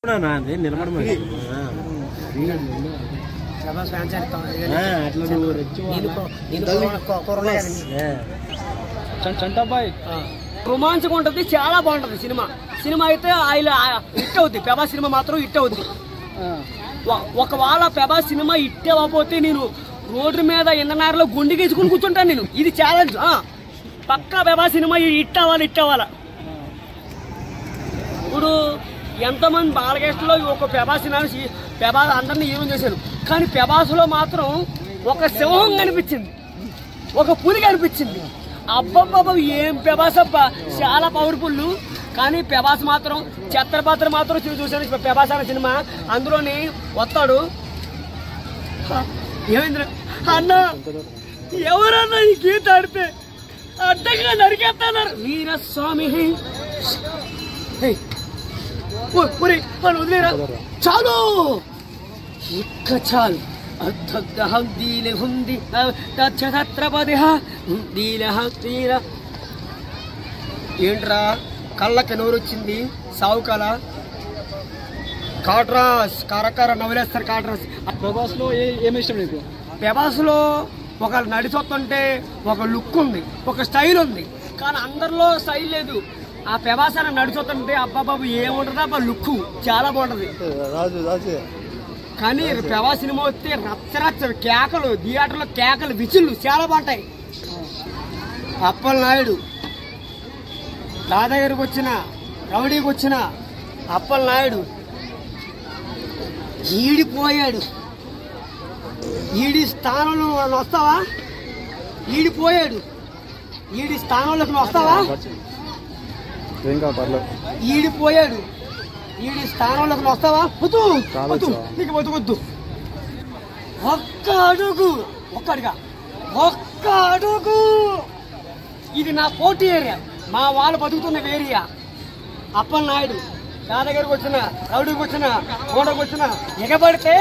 నిలబడమని చంటాబాయ్ రొమాన్స్గా ఉంటుంది, చాలా బాగుంటుంది సినిమా. సినిమా అయితే ఆయన హిట్ అవుద్ది. ప్రభాస్ సినిమా మాత్రం హిట్ అవుద్ది. ఒకవేళ ప్రభాస్ సినిమా హిట్ అవ్వకపోతే నేను రోడ్డు మీద ఇంధనారులో గుండె గీసుకుని కూర్చుంటాను. నేను ఇది ఛాలెంజ్. పక్కా ప్రభాస్ సినిమా హిట్ అవ్వాలి. ఇప్పుడు ఎంతమంది బాలకృష్ణలో ఒక ప్రభాస్ ప్రభాస్ అందరినీ హీరో చేశారు, కానీ ప్రభాస్లో మాత్రం ఒక సింహం కనిపించింది, ఒక పులి కనిపించింది. అబ్బబ్బబ్బ ఏం ప్రభాస్ అబ్బా, చాలా పవర్ఫుల్. కానీ ప్రభాస్ మాత్రం ఛత్రపాత్ర మాత్రం చూసాను ప్రభాస్ అనే సినిమా. అందులోని వస్తాడు, ఏమైంది అన్న ఎవరన్నా ఈ గీత ఆడితే అడ్డంగా నరికేస్తున్నారు. వీరస్వామి వదిలేరా, చాలు ఇక్క చాలు. ఏంట్రా కళ్ళకి నోరొచ్చింది, సావు కళ. కాట్రాస్ కరకర నవ్వులేస్తారు కాట్రాస్. ప్రభాస్ లో ఏమి ఇష్టం నీకు? ప్రభాస్ లో ఒక నడిచొస్తుంటే ఒక లుక్ ఉంది, ఒక స్టైల్ ఉంది. కానీ అందరిలో స్టైల్ లేదు. ఆ ప్రభాస్ అని నడిచొస్తుంటే అబ్బాబాబు ఏముంటుందా అబ్బా, లుక్ చాలా బాగుంటది. కానీ ప్రభాస్ సినిమా వస్తే రచ్చ కేకలు, థియేటర్లో కేకలు, విచిళ్ళు చాలా బాగుంటాయి. అప్పల్ నాయుడు దాదాగిరికి వచ్చిన, రౌడీకి వచ్చిన అప్పల్ నాయుడు ఈడిపోయాడు. ఈడి స్థానంలో వస్తావా? ఈడిపోయాడు. ఈడి స్థానంలోకి వస్తావా? ఈడిపోయాడు. ఈడి స్థానంలోకి వస్తావా? నీకు బతుకొద్దు. ఒక్క అడుగు, ఒక్క అడుగు. ఇది నా పోటీ ఏరియా, మా వాళ్ళు బతుకుతున్న ఏరియా. అప్పల్ నాయుడు దాదాగిరికి వచ్చిన, రౌడీకి వచ్చిన, గోడకు వచ్చిన ఎగబడితే